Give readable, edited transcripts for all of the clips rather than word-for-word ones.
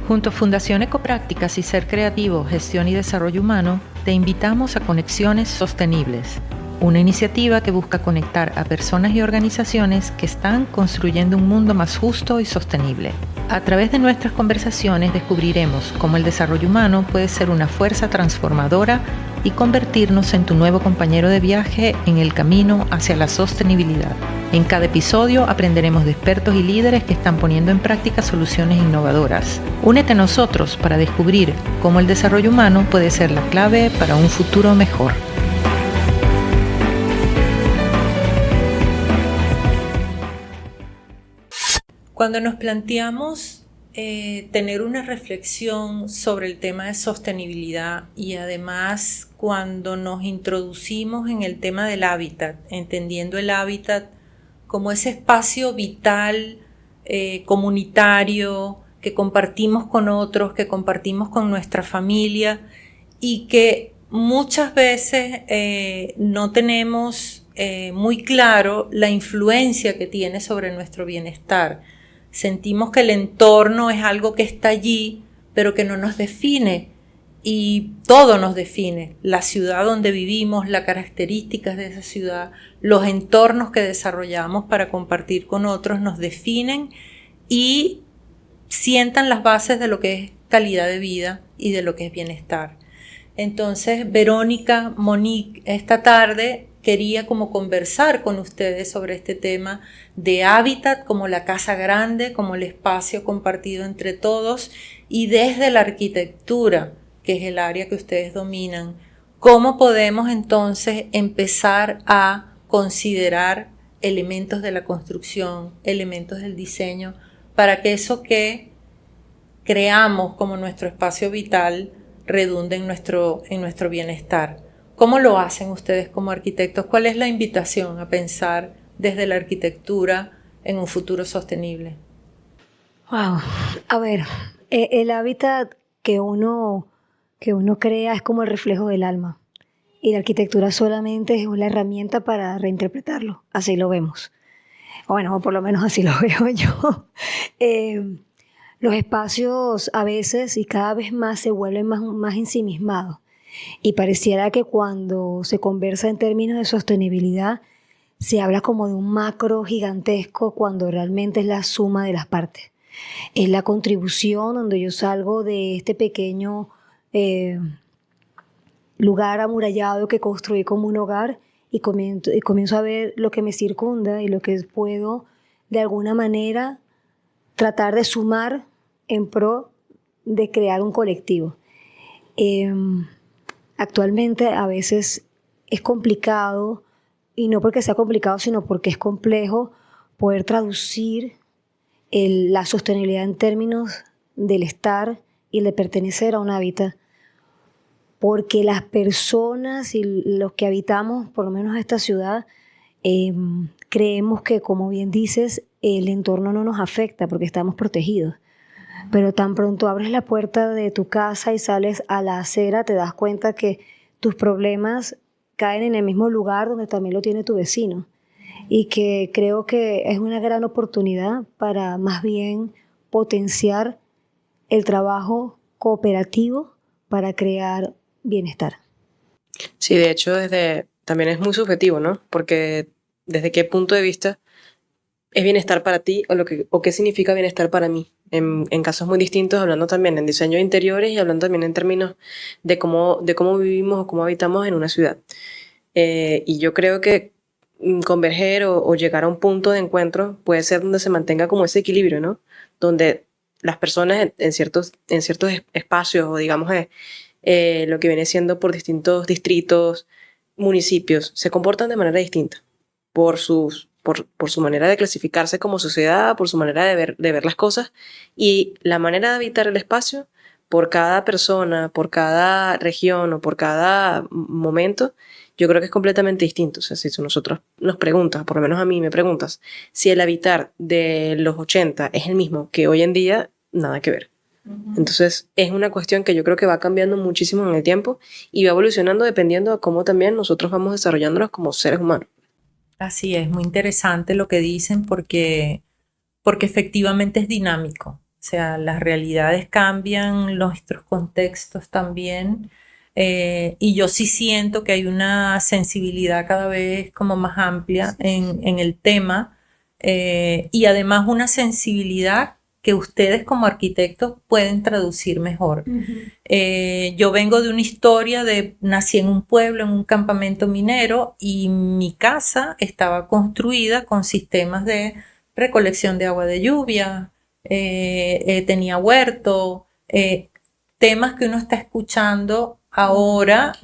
Junto a Fundación Ecoprácticas y Ser Creativo, Gestión y Desarrollo Humano, te invitamos a Conexiones Sostenibles, una iniciativa que busca conectar a personas y organizaciones que están construyendo un mundo más justo y sostenible. A través de nuestras conversaciones descubriremos cómo el desarrollo humano puede ser una fuerza transformadora y convertirnos en tu nuevo compañero de viaje en el camino hacia la sostenibilidad. En cada episodio aprenderemos de expertos y líderes que están poniendo en práctica soluciones innovadoras. Únete a nosotros para descubrir cómo el desarrollo humano puede ser la clave para un futuro mejor. Cuando nos planteamos tener una reflexión sobre el tema de sostenibilidad y además cuando nos introducimos en el tema del hábitat, entendiendo el hábitat como ese espacio vital, comunitario, que compartimos con otros, que compartimos con nuestra familia y que muchas veces no tenemos muy claro la influencia que tiene sobre nuestro bienestar. Sentimos que el entorno es algo que está allí, pero que no nos define y todo nos define. La ciudad donde vivimos, las características de esa ciudad, los entornos que desarrollamos para compartir con otros nos definen y sientan las bases de lo que es calidad de vida y de lo que es bienestar. Entonces, Verónica, Monique, esta tarde quería como conversar con ustedes sobre este tema de hábitat como la casa grande, como el espacio compartido entre todos y desde la arquitectura, que es el área que ustedes dominan, ¿cómo podemos entonces empezar a considerar elementos de la construcción, elementos del diseño, para que eso que creamos como nuestro espacio vital redunde en nuestro bienestar? ¿Cómo lo hacen ustedes como arquitectos? ¿Cuál es la invitación a pensar desde la arquitectura en un futuro sostenible? Wow. A ver, el hábitat que uno crea es como el reflejo del alma. Y la arquitectura solamente es una herramienta para reinterpretarlo. Así lo vemos. Bueno, o por lo menos así lo veo yo. Los espacios a veces y cada vez más se vuelven más ensimismados. Y pareciera que cuando se conversa en términos de sostenibilidad, se habla como de un macro gigantesco cuando realmente es la suma de las partes. Es la contribución donde yo salgo de este pequeño lugar amurallado que construí como un hogar y comienzo a ver lo que me circunda y lo que puedo de alguna manera tratar de sumar en pro de crear un colectivo. Actualmente a veces es complicado, y no porque sea complicado, sino porque es complejo poder traducir la sostenibilidad en términos del estar y de pertenecer a un hábitat, porque las personas y los que habitamos, por lo menos esta ciudad, creemos que, como bien dices, el entorno no nos afecta porque estamos protegidos. Pero tan pronto abres la puerta de tu casa y sales a la acera, te das cuenta que tus problemas caen en el mismo lugar donde también lo tiene tu vecino. Y que creo que es una gran oportunidad para más bien potenciar el trabajo cooperativo para crear bienestar. Sí, de hecho, también es muy subjetivo, ¿no? Porque desde qué punto de vista es bienestar para ti o qué significa bienestar para mí. En casos muy distintos, hablando también en diseño de interiores y hablando también en términos de cómo vivimos o cómo habitamos en una ciudad. Y yo creo que converger o llegar a un punto de encuentro puede ser donde se mantenga como ese equilibrio, ¿no? Donde las personas en ciertos espacios o digamos lo que viene siendo por distintos distritos, municipios, se comportan de manera distinta por su manera de clasificarse como sociedad, por su manera de ver las cosas y la manera de habitar el espacio por cada persona, por cada región o por cada momento, yo creo que es completamente distinto. O sea, si nosotros nos preguntas, por lo menos a mí me preguntas, si el habitar de los 80 es el mismo que hoy en día, nada que ver. Entonces es una cuestión que yo creo que va cambiando muchísimo en el tiempo y va evolucionando dependiendo de cómo también nosotros vamos desarrollándonos como seres humanos. Así es, muy interesante lo que dicen porque efectivamente es dinámico. O sea, las realidades cambian, nuestros contextos también. Y yo sí siento que hay una sensibilidad cada vez como más amplia en el tema, y además una sensibilidad que ustedes como arquitectos pueden traducir mejor. Yo vengo de una historia nací en un pueblo, en un campamento minero, y mi casa estaba construida con sistemas de recolección de agua de lluvia, tenía huerto, temas que uno está escuchando ahora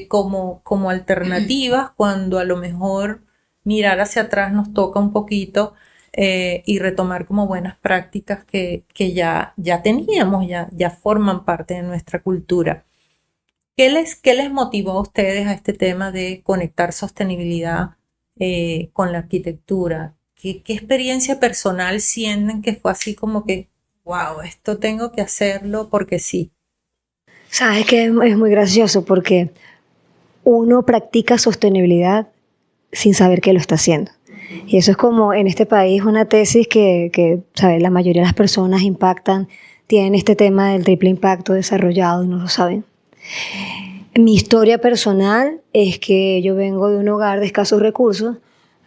como alternativas, cuando a lo mejor mirar hacia atrás nos toca un poquito, y retomar como buenas prácticas que ya teníamos, ya forman parte de nuestra cultura. ¿Qué les motivó a ustedes a este tema de conectar sostenibilidad con la arquitectura? ¿Qué experiencia personal sienten que fue así como que, wow, esto tengo que hacerlo porque sí? Sabes que es muy gracioso porque uno practica sostenibilidad sin saber que lo está haciendo. Y eso es como en este país una tesis que ¿sabes? La mayoría de las personas tienen este tema del triple impacto desarrollado y no lo saben. Mi historia personal es que yo vengo de un hogar de escasos recursos,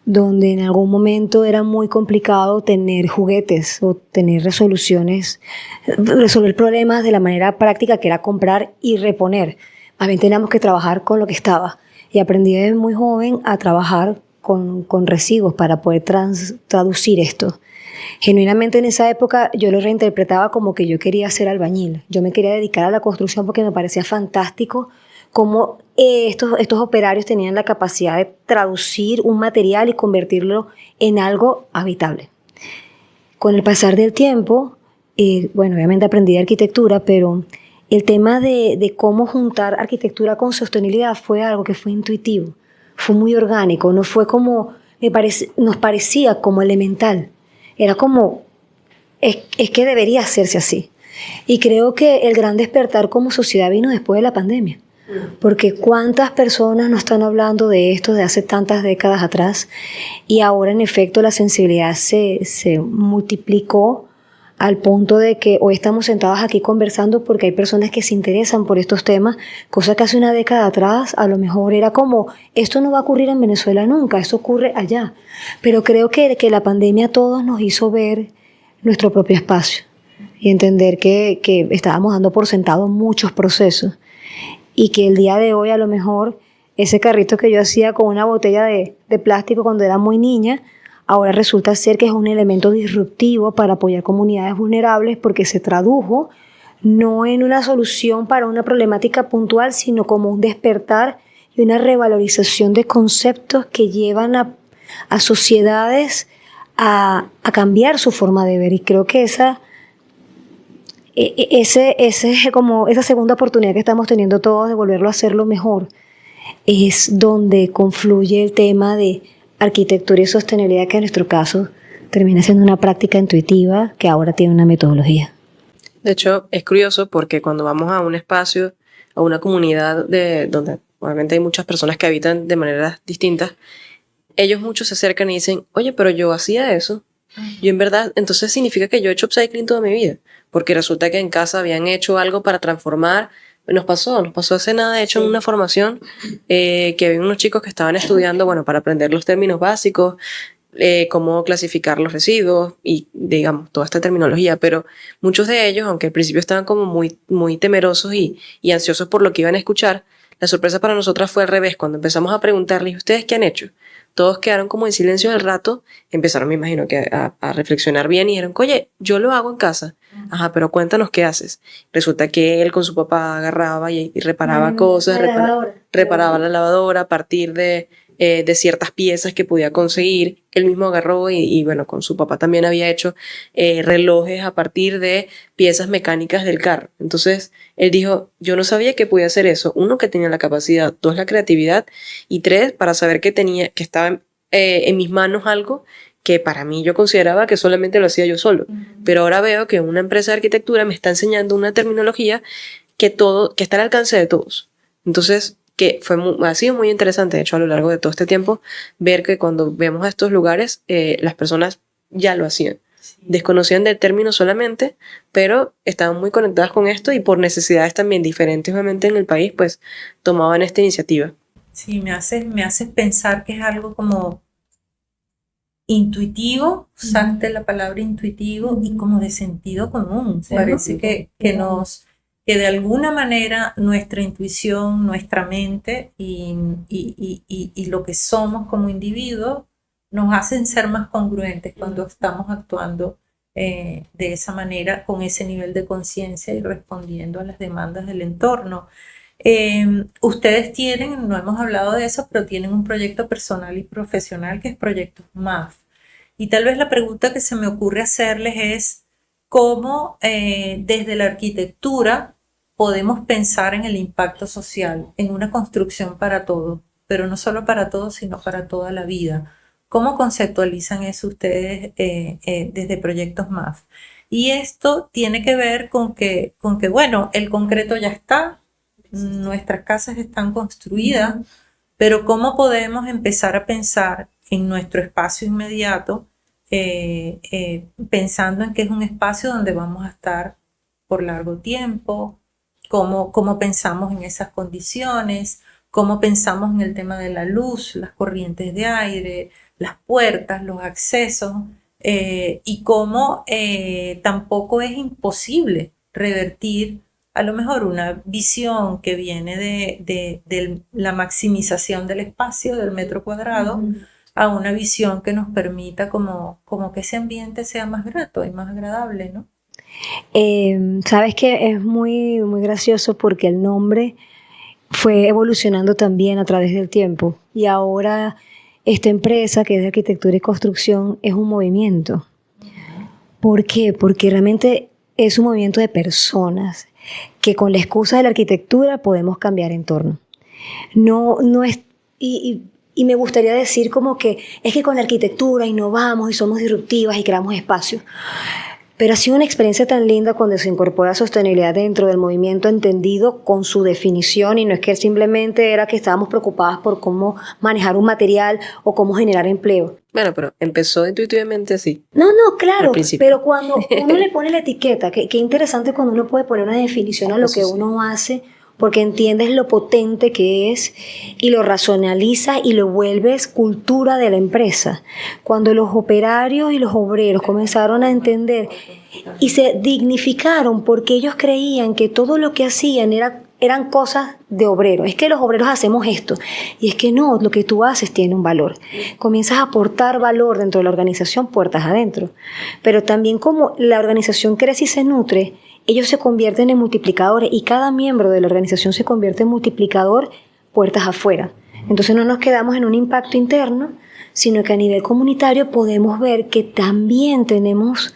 donde en algún momento era muy complicado tener juguetes o tener resolver problemas de la manera práctica, que era comprar y reponer. Más bien teníamos que trabajar con lo que estaba. Y aprendí desde muy joven a trabajar con residuos para poder traducir esto. Genuinamente en esa época yo lo reinterpretaba como que yo quería ser albañil. Yo me quería dedicar a la construcción porque me parecía fantástico cómo estos operarios tenían la capacidad de traducir un material y convertirlo en algo habitable. Con el pasar del tiempo, bueno, obviamente aprendí de arquitectura, pero el tema de cómo juntar arquitectura con sostenibilidad fue algo que fue intuitivo, fue muy orgánico, no fue como, nos parecía como elemental, era como, es que debería hacerse así. Y creo que el gran despertar como sociedad vino después de la pandemia. Porque cuántas personas no están hablando de esto de hace tantas décadas atrás, y ahora en efecto la sensibilidad se multiplicó al punto de que hoy estamos sentados aquí conversando porque hay personas que se interesan por estos temas, cosa que hace una década atrás a lo mejor era como, esto no va a ocurrir en Venezuela nunca, esto ocurre allá. Pero creo que la pandemia a todos nos hizo ver nuestro propio espacio y entender que estábamos dando por sentado muchos procesos, y que el día de hoy a lo mejor ese carrito que yo hacía con una botella de plástico cuando era muy niña, ahora resulta ser que es un elemento disruptivo para apoyar comunidades vulnerables, porque se tradujo no en una solución para una problemática puntual, sino como un despertar y una revalorización de conceptos que llevan a sociedades a cambiar su forma de ver. Y creo que esa como esa segunda oportunidad que estamos teniendo todos de volverlo a hacerlo mejor, es donde confluye el tema de arquitectura y sostenibilidad, que en nuestro caso termina siendo una práctica intuitiva que ahora tiene una metodología. De hecho, es curioso porque cuando vamos a un espacio, a una comunidad donde obviamente hay muchas personas que habitan de maneras distintas, ellos muchos se acercan y dicen, oye, pero yo hacía eso. Yo en verdad, entonces significa que yo he hecho upcycling toda mi vida, porque resulta que en casa habían hecho algo para transformar. Nos pasó hace nada, de hecho, en una formación que había unos chicos que estaban estudiando, bueno, para aprender los términos básicos, cómo clasificar los residuos y, digamos, toda esta terminología, pero muchos de ellos, aunque al principio estaban como muy, muy temerosos y ansiosos por lo que iban a escuchar, la sorpresa para nosotras fue al revés. Cuando empezamos a preguntarles, ¿ustedes qué han hecho? Todos quedaron como en silencio al rato, empezaron, me imagino, que a reflexionar bien y dijeron, oye, yo lo hago en casa. Ajá, pero cuéntanos qué haces. Resulta que él con su papá agarraba y reparaba cosas, reparaba la lavadora a partir de ciertas piezas que podía conseguir. Él mismo agarró y bueno, con su papá también había hecho relojes a partir de piezas mecánicas del carro. Entonces, él dijo, yo no sabía que podía hacer eso. Uno, que tenía la capacidad; dos, la creatividad; y tres, para saber que estaba en mis manos algo que para mí yo consideraba que solamente lo hacía yo solo. Pero ahora veo que una empresa de arquitectura me está enseñando una terminología que está al alcance de todos. Entonces, ha sido muy interesante, de hecho, a lo largo de todo este tiempo, ver que cuando vemos a estos lugares, las personas ya lo hacían. desconocían del término solamente, pero estaban muy conectadas con esto y por necesidades también diferentes, obviamente, en el país, pues tomaban esta iniciativa. Sí, me hace pensar que es algo como intuitivo, usaste la palabra intuitivo, y como de sentido común. Parece que de alguna manera nuestra intuición, nuestra mente y lo que somos como individuos nos hacen ser más congruentes cuando estamos actuando de esa manera, con ese nivel de conciencia y respondiendo a las demandas del entorno. Ustedes tienen, no hemos hablado de eso, pero tienen un proyecto personal y profesional que es Proyecto MAF. Y tal vez la pregunta que se me ocurre hacerles es cómo desde la arquitectura podemos pensar en el impacto social, en una construcción para todos, pero no solo para todos, sino para toda la vida. ¿Cómo conceptualizan eso ustedes desde Proyectos MAF? Y esto tiene que ver con que, bueno, el concreto ya está, nuestras casas están construidas, pero ¿cómo podemos empezar a pensar en nuestro espacio inmediato, pensando en que es un espacio donde vamos a estar por largo tiempo? ¿Cómo pensamos en esas condiciones? ¿Cómo pensamos en el tema de la luz, las corrientes de aire, las puertas, los accesos? Y cómo tampoco es imposible revertir a lo mejor una visión que viene de la maximización del espacio, del metro cuadrado, a una visión que nos permita como que ese ambiente sea más grato y más agradable, ¿no? Sabes que es muy, muy gracioso porque el nombre fue evolucionando también a través del tiempo y ahora esta empresa que es de arquitectura y construcción es un movimiento. ¿Por qué? Porque realmente es un movimiento de personas que con la excusa de la arquitectura podemos cambiar entorno. No es, y me gustaría decir como que es que con la arquitectura innovamos y somos disruptivas y creamos espacios. Pero ha sido una experiencia tan linda cuando se incorpora sostenibilidad dentro del movimiento entendido con su definición, y no es que simplemente era que estábamos preocupadas por cómo manejar un material o cómo generar empleo. Bueno, pero empezó intuitivamente así. No, claro, pero cuando uno le pone la etiqueta, qué interesante cuando uno puede poner una definición a lo que uno hace, porque entiendes lo potente que es y lo racionaliza y lo vuelves cultura de la empresa. Cuando los operarios y los obreros comenzaron a entender y se dignificaron porque ellos creían que todo lo que hacían eran cosas de obreros. Es que los obreros hacemos esto. Y es que no, lo que tú haces tiene un valor. Comienzas a aportar valor dentro de la organización, puertas adentro. Pero también como la organización crece y se nutre, ellos se convierten en multiplicadores y cada miembro de la organización se convierte en multiplicador puertas afuera. Entonces no nos quedamos en un impacto interno, sino que a nivel comunitario podemos ver que también tenemos,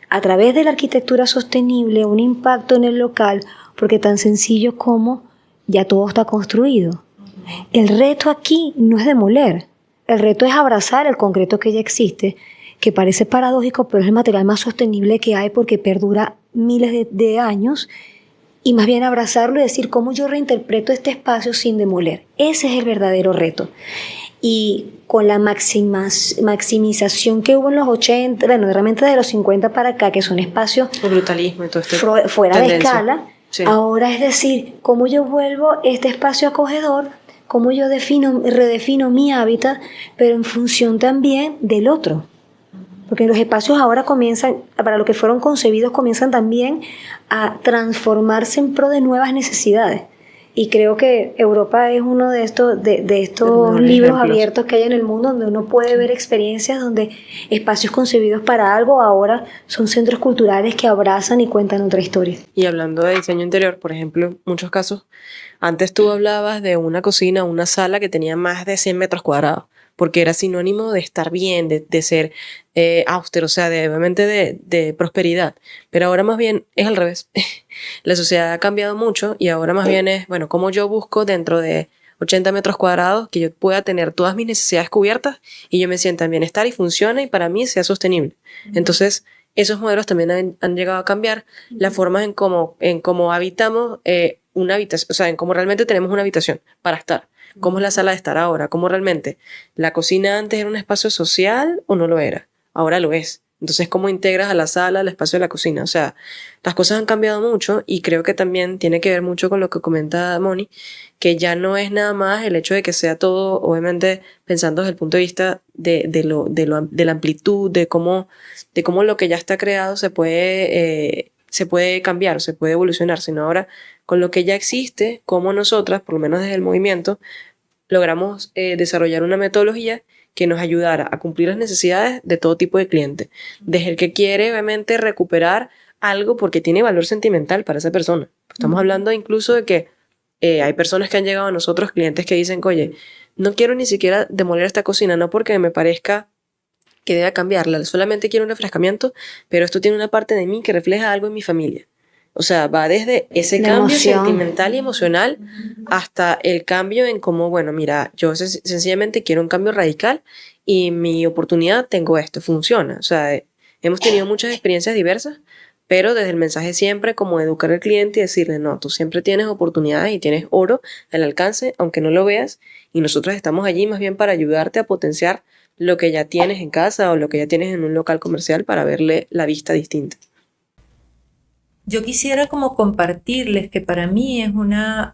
a través de la arquitectura sostenible, un impacto en el local, porque tan sencillo como ya todo está construido. El reto aquí no es demoler, el reto es abrazar el concreto que ya existe, que parece paradójico, pero es el material más sostenible que hay porque perdura miles de años, y más bien abrazarlo y decir cómo yo reinterpreto este espacio sin demoler. Ese es el verdadero reto. Y con la maximización que hubo en los 80, bueno, realmente de los 50 para acá, que son espacios el brutalismo y todo esto fuera de escala, sí. Ahora es decir, cómo yo vuelvo este espacio acogedor, cómo yo redefino mi hábitat, pero en función también del otro. Porque los espacios ahora comienzan, para lo que fueron concebidos, comienzan también a transformarse en pro de nuevas necesidades. Y creo que Europa es uno de estos libros abiertos que hay en el mundo, donde uno puede ver experiencias donde espacios concebidos para algo ahora son centros culturales que abrazan y cuentan otra historia. Y hablando de diseño interior, por ejemplo, en muchos casos, antes tú hablabas de una cocina, una sala que tenía más de 100 metros cuadrados, porque era sinónimo de estar bien, de ser austero, o sea, obviamente de prosperidad. Pero ahora más bien es al revés. La sociedad ha cambiado mucho y ahora más bien es, bueno, cómo yo busco dentro de 80 metros cuadrados que yo pueda tener todas mis necesidades cubiertas y yo me sienta en bienestar y funcione y para mí sea sostenible. Entonces, esos modelos también han llegado a cambiar la forma en cómo habitamos una habitación, o sea, en cómo realmente tenemos una habitación para estar. ¿Cómo es la sala de estar ahora? ¿Cómo realmente la cocina antes era un espacio social o no lo era? Ahora lo es. Entonces, ¿cómo integras a la sala, al espacio de la cocina? O sea, las cosas han cambiado mucho y creo que también tiene que ver mucho con lo que comenta Moni, que ya no es nada más el hecho de que sea todo, obviamente, pensando desde el punto de vista de la amplitud, de cómo lo que ya está creado se puede cambiar, se puede evolucionar, sino ahora con lo que ya existe, cómo nosotras, por lo menos desde el movimiento, logramos desarrollar una metodología que nos ayudara a cumplir las necesidades de todo tipo de cliente. Desde el que quiere, obviamente, recuperar algo porque tiene valor sentimental para esa persona. Estamos hablando incluso de que hay personas que han llegado a nosotros, clientes que dicen, oye, no quiero ni siquiera demoler esta cocina, no porque me parezca que deba cambiarla, solamente quiero un refrescamiento, pero esto tiene una parte de mí que refleja algo en mi familia. O sea, va desde ese La cambio emoción. sentimental y emocional hasta el cambio en cómo, bueno, mira, yo sencillamente quiero un cambio radical y mi oportunidad tengo esto, funciona. O sea, hemos tenido muchas experiencias diversas, pero desde el mensaje siempre como educar al cliente y decirle, no, tú siempre tienes oportunidades y tienes oro al alcance, aunque no lo veas, y nosotros estamos allí más bien para ayudarte a potenciar lo que ya tienes en casa o lo que ya tienes en un local comercial para verle la vista distinta. Yo quisiera como compartirles que para mí es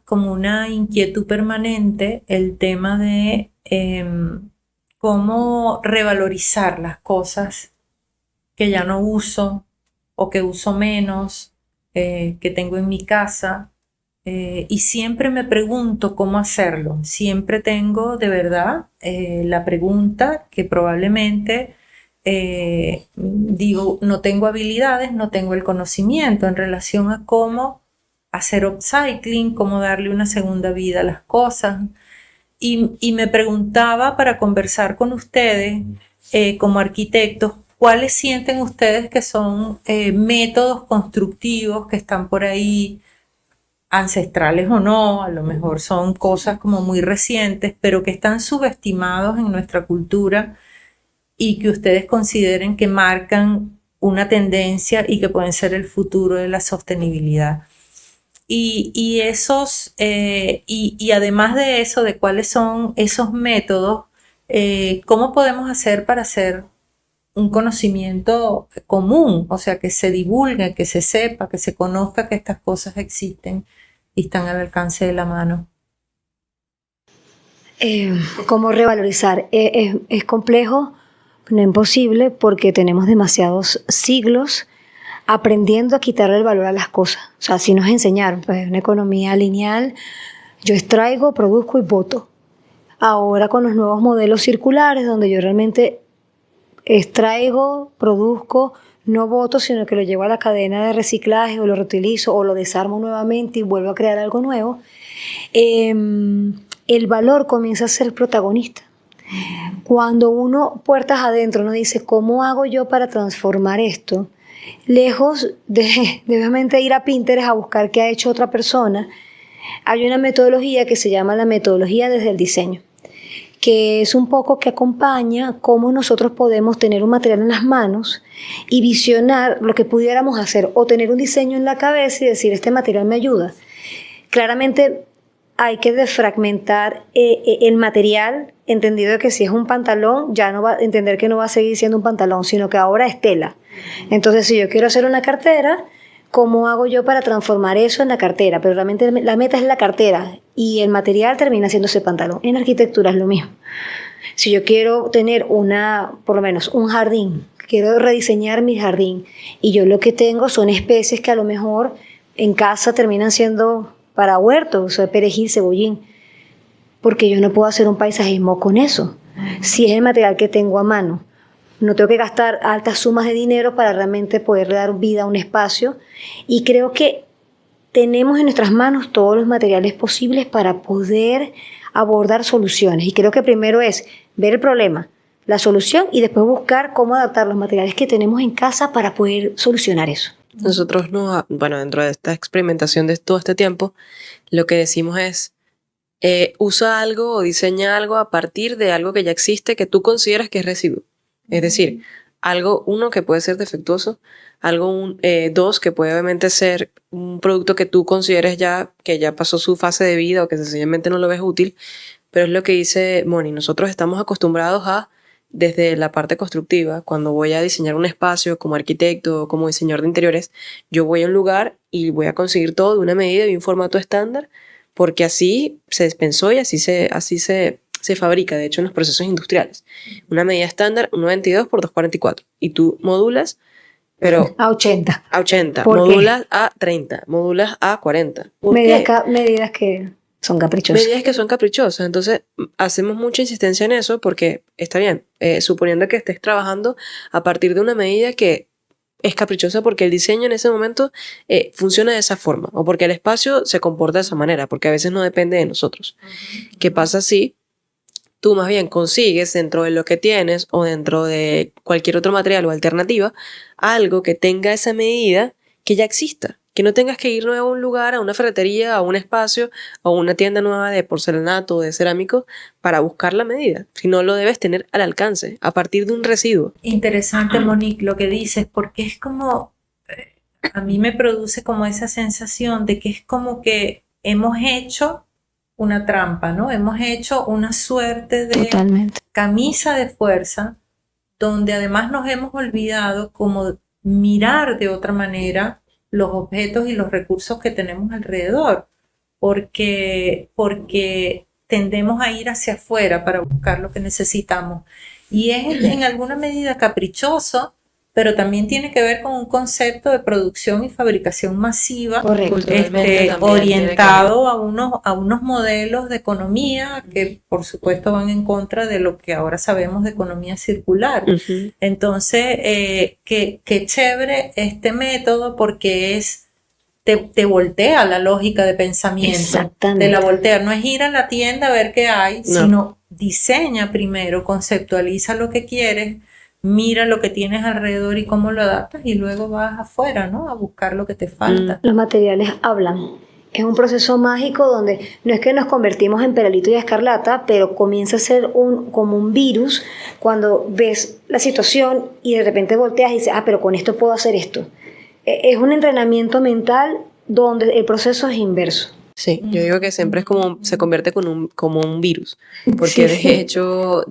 como una inquietud permanente el tema de cómo revalorizar las cosas que ya no uso o que uso menos, que tengo en mi casa. Y siempre me pregunto cómo hacerlo. Siempre tengo de verdad la pregunta que probablemente digo, no tengo habilidades, no tengo el conocimiento en relación a cómo hacer upcycling, cómo darle una segunda vida a las cosas. Y me preguntaba para conversar con ustedes como arquitectos, ¿cuáles sienten ustedes que son métodos constructivos que están por ahí, ancestrales o no, a lo mejor son cosas como muy recientes, pero que están subestimados en nuestra cultura y que ustedes consideren que marcan una tendencia y que pueden ser el futuro de la sostenibilidad? Y además de eso, de cuáles son esos métodos, ¿cómo podemos hacer para hacer un conocimiento común? O sea, que se divulgue, que se sepa, que se conozca que estas cosas existen y están al alcance de la mano. ¿Cómo revalorizar? Es complejo, no imposible, porque tenemos demasiados siglos aprendiendo a quitarle el valor a las cosas. O sea, así nos enseñaron, pues una economía lineal, yo extraigo, produzco y boto. Ahora con los nuevos modelos circulares, donde yo realmente extraigo, produzco, no boto, sino que lo llevo a la cadena de reciclaje o lo reutilizo o lo desarmo nuevamente y vuelvo a crear algo nuevo, el valor comienza a ser protagonista. Cuando uno, puertas adentro, uno dice, ¿cómo hago yo para transformar esto? Lejos de obviamente ir a Pinterest a buscar qué ha hecho otra persona, hay una metodología que se llama la metodología desde el diseño, que es un poco que acompaña cómo nosotros podemos tener un material en las manos y visionar lo que pudiéramos hacer, o tener un diseño en la cabeza y decir, este material me ayuda. Claramente hay que desfragmentar el material, entendido que si es un pantalón, ya no va a entender que no va a seguir siendo un pantalón, sino que ahora es tela. Entonces, si yo quiero hacer una cartera, ¿cómo hago yo para transformar eso en la cartera? Pero realmente la meta es la cartera y el material termina siendo ese pantalón. En arquitectura es lo mismo. Si yo quiero tener por lo menos un jardín, quiero rediseñar mi jardín y yo lo que tengo son especies que a lo mejor en casa terminan siendo para huertos, o sea, perejil, cebollín, porque yo no puedo hacer un paisajismo con eso. Si es el material que tengo a mano, no tengo que gastar altas sumas de dinero para realmente poder dar vida a un espacio, y creo que tenemos en nuestras manos todos los materiales posibles para poder abordar soluciones, y creo que primero es ver el problema, la solución, y después buscar cómo adaptar los materiales que tenemos en casa para poder solucionar eso. Nosotros dentro de esta experimentación de todo este tiempo, lo que decimos es, usa algo o diseña algo a partir de algo que ya existe que tú consideras que es residuo. Es decir, algo, uno, que puede ser defectuoso, algo, dos, que puede obviamente ser un producto que tú consideres que ya pasó su fase de vida o que sencillamente no lo ves útil, pero es lo que dice Moni, nosotros estamos acostumbrados a desde la parte constructiva, cuando voy a diseñar un espacio como arquitecto o como diseñador de interiores, yo voy a un lugar y voy a conseguir todo de una medida y un formato estándar, porque así se pensó y así se fabrica, de hecho, en los procesos industriales. Una medida estándar, 1,22 por 2,44. Y tú modulas, pero A 80. a 80, ¿Por qué? modulas a 30, modulas a 40. ¿Por qué? Medidas que son caprichosas. Medidas que son caprichosas. Entonces, hacemos mucha insistencia en eso porque está bien, suponiendo que estés trabajando a partir de una medida que es caprichosa porque el diseño en ese momento funciona de esa forma o porque el espacio se comporta de esa manera, porque a veces no depende de nosotros. ¿Qué pasa si tú más bien consigues dentro de lo que tienes o dentro de cualquier otro material o alternativa algo que tenga esa medida que ya exista? Que no tengas que ir nuevo a un lugar, a una ferretería, a un espacio, a una tienda nueva de porcelanato o de cerámico para buscar la medida, sino lo debes tener al alcance, a partir de un residuo. Interesante, Monique, lo que dices, porque es como, a mí me produce como esa sensación de que es como que hemos hecho una trampa, ¿no? Hemos hecho una suerte de Totalmente. camisa de fuerza, donde además nos hemos olvidado como mirar de otra manera los objetos y los recursos que tenemos alrededor, porque tendemos a ir hacia afuera para buscar lo que necesitamos. Y es en alguna medida caprichoso, pero también tiene que ver con un concepto de producción y fabricación masiva, orientado a unos modelos de economía que por supuesto van en contra de lo que ahora sabemos de economía circular. Uh-huh. Entonces, qué chévere este método porque te voltea la lógica de pensamiento. Exactamente. Te la voltea. No es ir a la tienda a ver qué hay, sino diseña primero, conceptualiza lo que quieres, mira lo que tienes alrededor y cómo lo adaptas y luego vas afuera, ¿no? A buscar lo que te falta. Los materiales hablan. Es un proceso mágico donde no es que nos convertimos en Peralito y Escarlata, pero comienza a ser como un virus cuando ves la situación y de repente volteas y dices, pero con esto puedo hacer esto. Es un entrenamiento mental donde el proceso es inverso. Sí, yo digo que siempre es como se convierte como un virus, porque Sí. de hecho,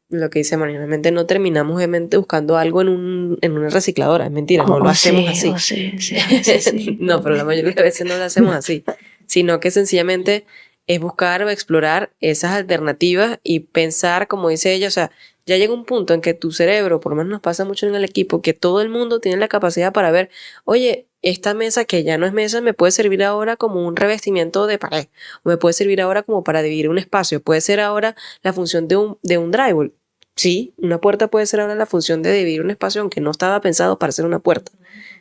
lo que dice María, realmente no terminamos obviamente buscando algo en una recicladora, es mentira, no lo hacemos así. Sí. No, pero la mayoría de veces no lo hacemos así, sino que sencillamente es buscar o explorar esas alternativas y pensar, como dice ella, o sea, ya llega un punto en que tu cerebro, por lo menos nos pasa mucho en el equipo, que todo el mundo tiene la capacidad para ver, oye, esta mesa que ya no es mesa me puede servir ahora como un revestimiento de pared, o me puede servir ahora como para dividir un espacio, puede ser ahora la función de un drywall. Sí, una puerta puede ser ahora la función de dividir un espacio, aunque no estaba pensado para ser una puerta.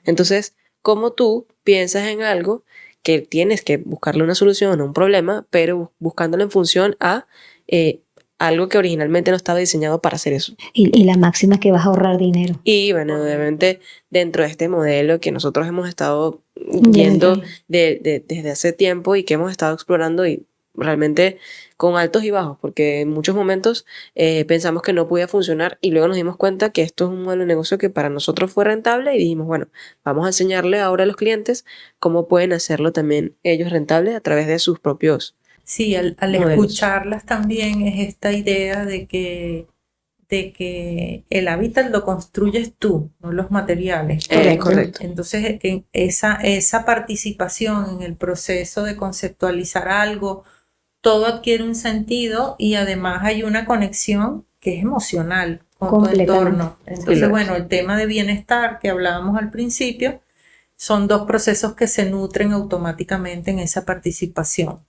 Entonces, ¿cómo tú piensas en algo que tienes que buscarle una solución a un problema, pero buscándolo en función a algo que originalmente no estaba diseñado para hacer eso? Y la máxima es que vas a ahorrar dinero. Y bueno, obviamente dentro de este modelo que nosotros hemos estado viendo desde hace tiempo y que hemos estado explorando y realmente con altos y bajos, porque en muchos momentos pensamos que no podía funcionar y luego nos dimos cuenta que esto es un modelo de negocio que para nosotros fue rentable y dijimos, bueno, vamos a enseñarle ahora a los clientes cómo pueden hacerlo también ellos rentable a través de sus propios. Sí, al escucharlas también es esta idea de que el hábitat lo construyes tú, no los materiales. Correcto. Entonces, esa participación en el proceso de conceptualizar algo, todo adquiere un sentido y además hay una conexión que es emocional con tu entorno. Entonces, bueno, el tema de bienestar que hablábamos al principio son dos procesos que se nutren automáticamente en esa participación.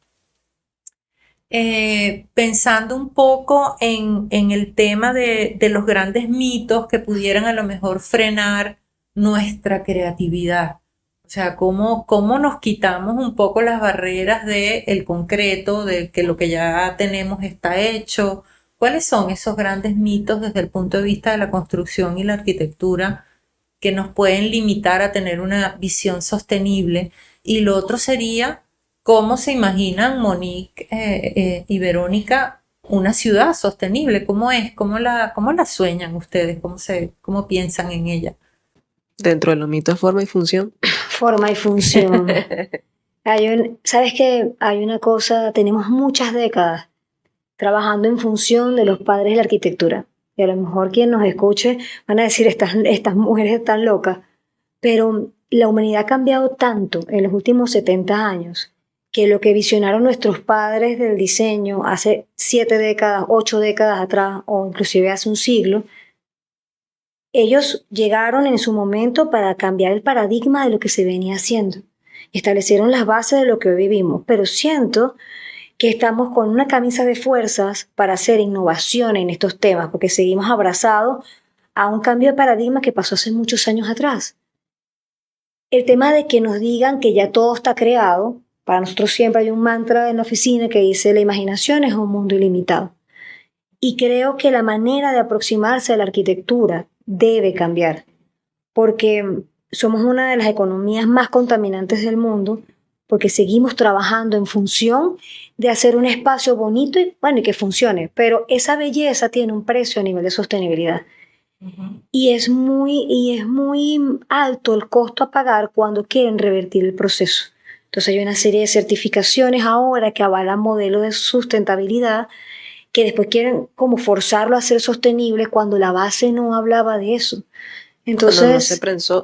Pensando un poco en el tema de los grandes mitos que pudieran a lo mejor frenar nuestra creatividad. O sea, cómo nos quitamos un poco las barreras del concreto, de que lo que ya tenemos está hecho. ¿Cuáles son esos grandes mitos desde el punto de vista de la construcción y la arquitectura que nos pueden limitar a tener una visión sostenible? Y lo otro sería, ¿cómo se imaginan Monique y Verónica una ciudad sostenible? ¿Cómo es? ¿Cómo la sueñan ustedes? ¿Cómo piensan en ella? Dentro de los mitos, forma y función. Forma y función. ¿Sabes qué? Hay una cosa, tenemos muchas décadas trabajando en función de los padres de la arquitectura. Y a lo mejor quien nos escuche van a decir, estas mujeres están locas, pero la humanidad ha cambiado tanto en los últimos 70 años que lo que visionaron nuestros padres del diseño hace 7 décadas, 8 décadas atrás, o inclusive hace un siglo, ellos llegaron en su momento para cambiar el paradigma de lo que se venía haciendo. Establecieron las bases de lo que hoy vivimos, pero siento que estamos con una camisa de fuerzas para hacer innovación en estos temas, porque seguimos abrazados a un cambio de paradigma que pasó hace muchos años atrás. El tema de que nos digan que ya todo está creado, para nosotros siempre hay un mantra en la oficina que dice la imaginación es un mundo ilimitado. Y creo que la manera de aproximarse a la arquitectura debe cambiar, porque somos una de las economías más contaminantes del mundo, porque seguimos trabajando en función de hacer un espacio bonito y que funcione, pero esa belleza tiene un precio a nivel de sostenibilidad. Y es muy alto el costo a pagar cuando quieren revertir el proceso. Entonces hay una serie de certificaciones ahora que avalan modelos de sustentabilidad que después quieren como forzarlo a ser sostenible cuando la base no hablaba de eso. Entonces,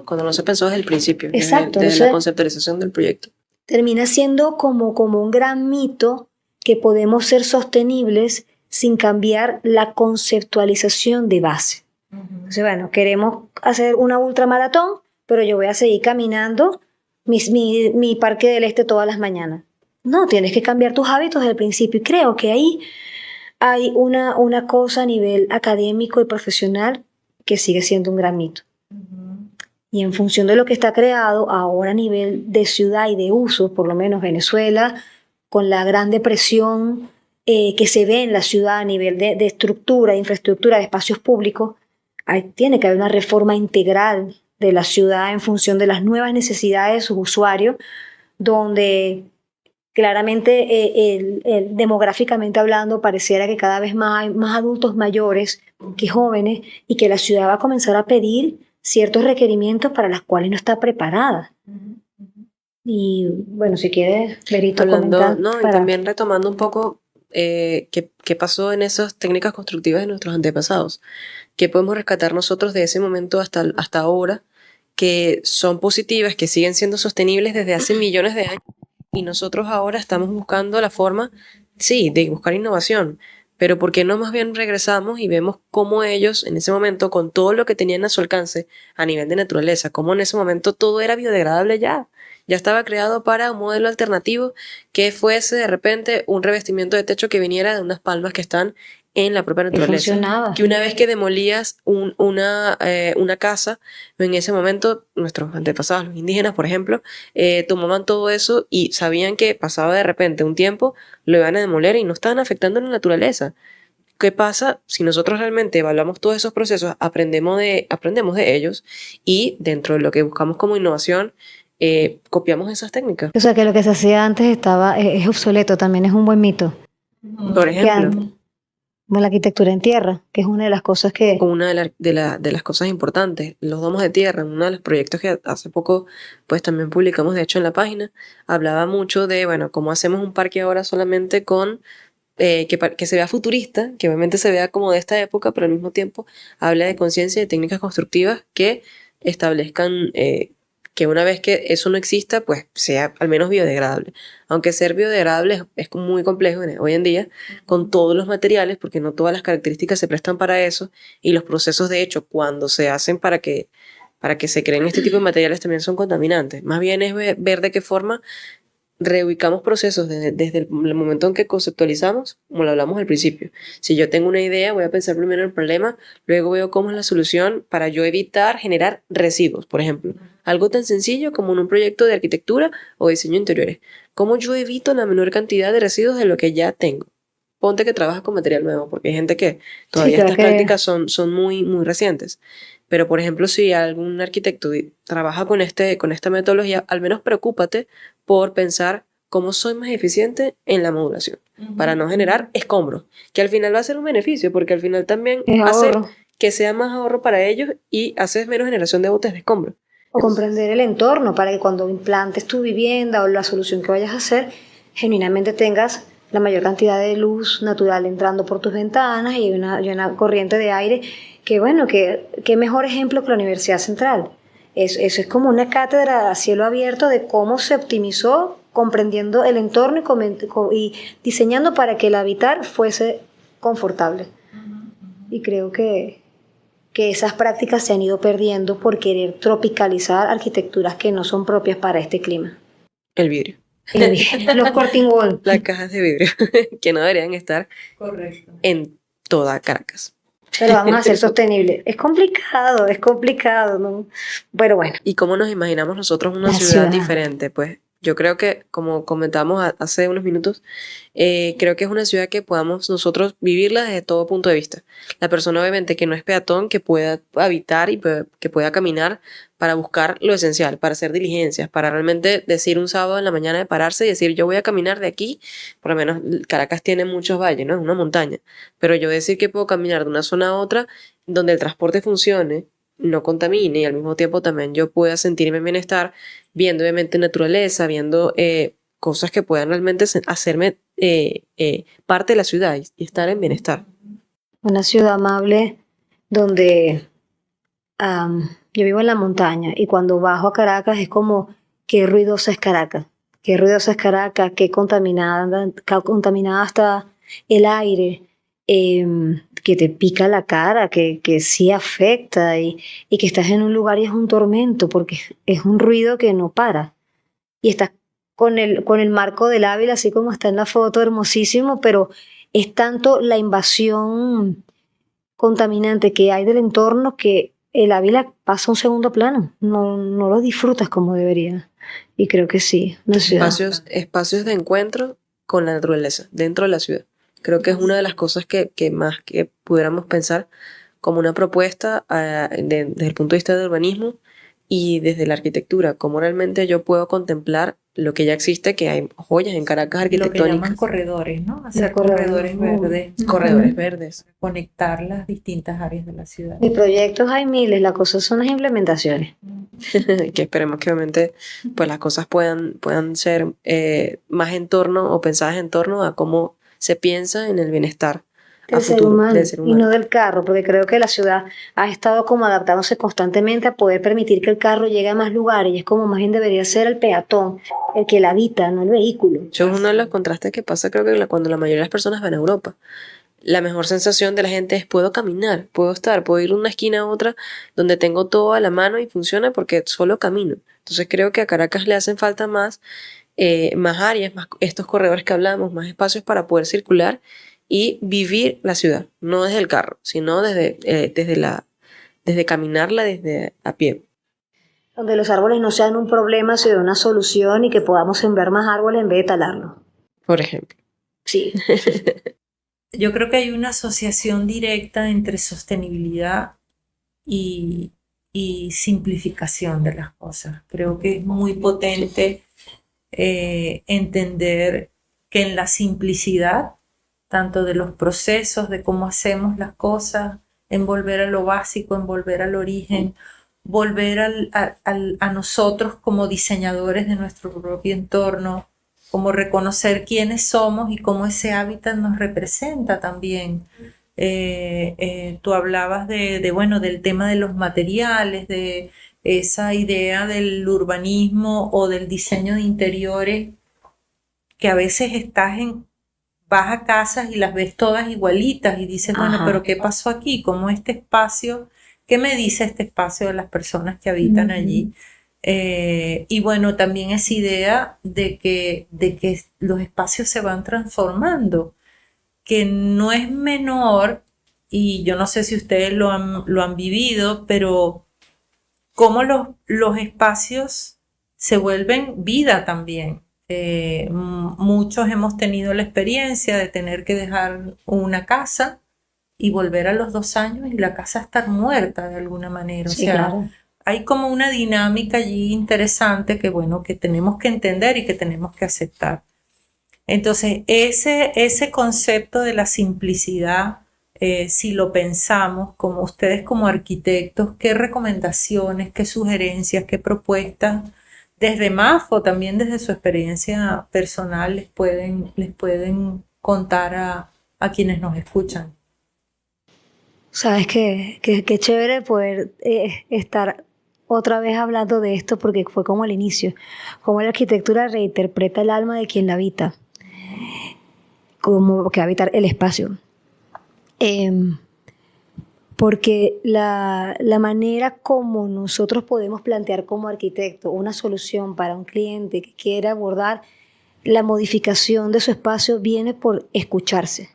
cuando no se pensó desde el principio, exacto, desde la conceptualización del proyecto. Termina siendo como un gran mito que podemos ser sostenibles sin cambiar la conceptualización de base. Entonces, queremos hacer una ultramaratón, pero yo voy a seguir caminando mi Parque del Este todas las mañanas. No, tienes que cambiar tus hábitos desde el principio. Y creo que ahí hay una cosa a nivel académico y profesional que sigue siendo un gran mito. Y en función de lo que está creado ahora a nivel de ciudad y de uso, por lo menos Venezuela, con la gran depresión que se ve en la ciudad a nivel de estructura, de infraestructura, de espacios públicos, tiene que haber una reforma integral de la ciudad en función de las nuevas necesidades de sus usuarios, donde claramente demográficamente hablando pareciera que cada vez más hay más adultos mayores que jóvenes y que la ciudad va a comenzar a pedir ciertos requerimientos para los cuales no está preparada. Y si quieres, Berito, comentar. Y también retomando un poco qué pasó en esas técnicas constructivas de nuestros antepasados. ¿Qué podemos rescatar nosotros de ese momento hasta ahora que son positivas, que siguen siendo sostenibles desde hace millones de años? Y nosotros ahora estamos buscando la forma, sí, de buscar innovación, pero ¿por qué no más bien regresamos y vemos cómo ellos en ese momento, con todo lo que tenían a su alcance a nivel de naturaleza, cómo en ese momento todo era biodegradable ya estaba creado para un modelo alternativo que fuese de repente un revestimiento de techo que viniera de unas palmas que están en la propia naturaleza, que una vez que demolías una casa, en ese momento nuestros antepasados, los indígenas por ejemplo, tomaban todo eso y sabían que pasaba de repente un tiempo, lo iban a demoler y no estaban afectando la naturaleza. ¿Qué pasa si nosotros realmente evaluamos todos esos procesos, aprendemos de ellos y dentro de lo que buscamos como innovación, copiamos esas técnicas? O sea, que lo que se hacía antes es obsoleto, también es un buen mito. Por ejemplo, como la arquitectura en tierra, que es una de las cosas que... Una de las cosas importantes, los domos de tierra, uno de los proyectos que hace poco pues también publicamos de hecho en la página, hablaba mucho de, cómo hacemos un parque ahora solamente con, que se vea futurista, que obviamente se vea como de esta época, pero al mismo tiempo habla de conciencia y de técnicas constructivas que establezcan... que una vez que eso no exista, pues sea al menos biodegradable. Aunque ser biodegradable es muy complejo hoy en día, con todos los materiales, porque no todas las características se prestan para eso, y los procesos, de hecho, cuando se hacen para que se creen este tipo de materiales también son contaminantes. Más bien es ver de qué forma reubicamos procesos desde el momento en que conceptualizamos, como lo hablamos al principio. Si yo tengo una idea, voy a pensar primero en el problema, luego veo cómo es la solución para yo evitar generar residuos, por ejemplo. Algo tan sencillo como en un proyecto de arquitectura o diseño de interiores. ¿Cómo yo evito la menor cantidad de residuos de lo que ya tengo? Ponte que trabajas con material nuevo, porque hay gente que todavía estas prácticas son muy, muy recientes. Pero, por ejemplo, si algún arquitecto trabaja con esta metodología, al menos preocúpate por pensar cómo soy más eficiente en la modulación, para no generar escombros, que al final va a ser un beneficio, porque al final también hace que sea más ahorro para ellos y haces menos generación de botes de escombros. O comprender el entorno para que cuando implantes tu vivienda o la solución que vayas a hacer, genuinamente tengas la mayor cantidad de luz natural entrando por tus ventanas y una corriente de aire que, bueno, que mejor ejemplo que la Universidad Central. Eso es como una cátedra a cielo abierto de cómo se optimizó comprendiendo el entorno y diseñando para que el habitar fuese confortable. Y creo que esas prácticas se han ido perdiendo por querer tropicalizar arquitecturas que no son propias para este clima. El vidrio. Los Corting Wall. Las cajas de vidrio, que no deberían estar Correcto. en toda Caracas. Pero vamos a ser sostenibles. Es complicado, ¿no? Pero bueno. ¿Y cómo nos imaginamos nosotros una ciudad diferente? Pues yo creo que, como comentamos hace unos minutos, creo que es una ciudad que podamos nosotros vivirla desde todo punto de vista. La persona obviamente que no es peatón, que pueda habitar y que pueda caminar para buscar lo esencial, para hacer diligencias, para realmente decir un sábado en la mañana de pararse y decir yo voy a caminar de aquí, por lo menos Caracas tiene muchos valles, ¿no? Es una montaña, pero yo decir que puedo caminar de una zona a otra donde el transporte funcione, no contamine y al mismo tiempo también yo pueda sentirme en bienestar, viendo obviamente naturaleza, viendo cosas que puedan realmente hacerme parte de la ciudad y estar en bienestar. Una ciudad amable donde yo vivo en la montaña y cuando bajo a Caracas es como qué ruidosa es Caracas, qué contaminada está el aire, que te pica la cara, que sí afecta y que estás en un lugar y es un tormento porque es un ruido que no para. Y estás con el marco del Ávila, así como está en la foto, hermosísimo, pero es tanto la invasión contaminante que hay del entorno que el Ávila pasa a un segundo plano. No lo disfrutas como debería. Y creo que sí, una ciudad. Espacios de encuentro con la naturaleza dentro de la ciudad. Creo que es una de las cosas que más que pudiéramos pensar como una propuesta desde el punto de vista del urbanismo y desde la arquitectura, cómo realmente yo puedo contemplar lo que ya existe, que hay joyas en Caracas arquitectónicas. Lo que llaman corredores, ¿no? Hacer corredores verdes. Corredores verdes. Conectar las distintas áreas de la ciudad. Y proyectos hay miles, la cosa son las implementaciones. Que esperemos que obviamente pues las cosas puedan ser más en torno o pensadas en torno a cómo se piensa en el bienestar del ser humano y no del carro, porque creo que la ciudad ha estado como adaptándose constantemente a poder permitir que el carro llegue a más lugares y es como más bien debería ser el peatón el que la habita, no el vehículo. Yo uno de los contrastes que pasa creo que cuando la mayoría de las personas van a Europa, la mejor sensación de la gente es puedo caminar, puedo ir de una esquina a otra donde tengo todo a la mano y funciona porque solo camino. Entonces creo que a Caracas le hacen falta más áreas, más estos corredores que hablamos, más espacios para poder circular y vivir la ciudad, no desde el carro, sino desde caminarla desde a pie. Donde los árboles no sean un problema, sino una solución y que podamos sembrar más árboles en vez de talarlos. Por ejemplo. Sí. Yo creo que hay una asociación directa entre sostenibilidad y simplificación de las cosas. Creo que es muy potente entender que en la simplicidad tanto de los procesos, de cómo hacemos las cosas, en volver a lo básico, en volver al origen, volver a nosotros como diseñadores de nuestro propio entorno, como reconocer quiénes somos y cómo ese hábitat nos representa también. Tú hablabas del tema de los materiales, de esa idea del urbanismo o del diseño de interiores, que a veces vas a casas y las ves todas igualitas y dices, bueno, pero ¿qué pasó aquí? ¿Cómo este espacio? ¿Qué me dice este espacio de las personas que habitan allí? Y bueno, también esa idea de que los espacios se van transformando, que no es menor, y yo no sé si ustedes lo han vivido, pero cómo los espacios se vuelven vida también. Muchos hemos tenido la experiencia de tener que dejar una casa y volver a los 2 años y la casa estar muerta de alguna manera. Sí, o sea, claro. Hay como una dinámica allí interesante que tenemos que entender y que tenemos que aceptar. Entonces, ese concepto de la simplicidad, si lo pensamos, como ustedes como arquitectos, ¿qué recomendaciones, qué sugerencias, qué propuestas desde Mafo, también desde su experiencia personal, les pueden contar a quienes nos escuchan. Sabes que chévere poder estar otra vez hablando de esto porque fue como el inicio, como la arquitectura reinterpreta el alma de quien la habita, como que va a habitar el espacio. Porque la manera como nosotros podemos plantear como arquitecto una solución para un cliente que quiere abordar la modificación de su espacio viene por escucharse.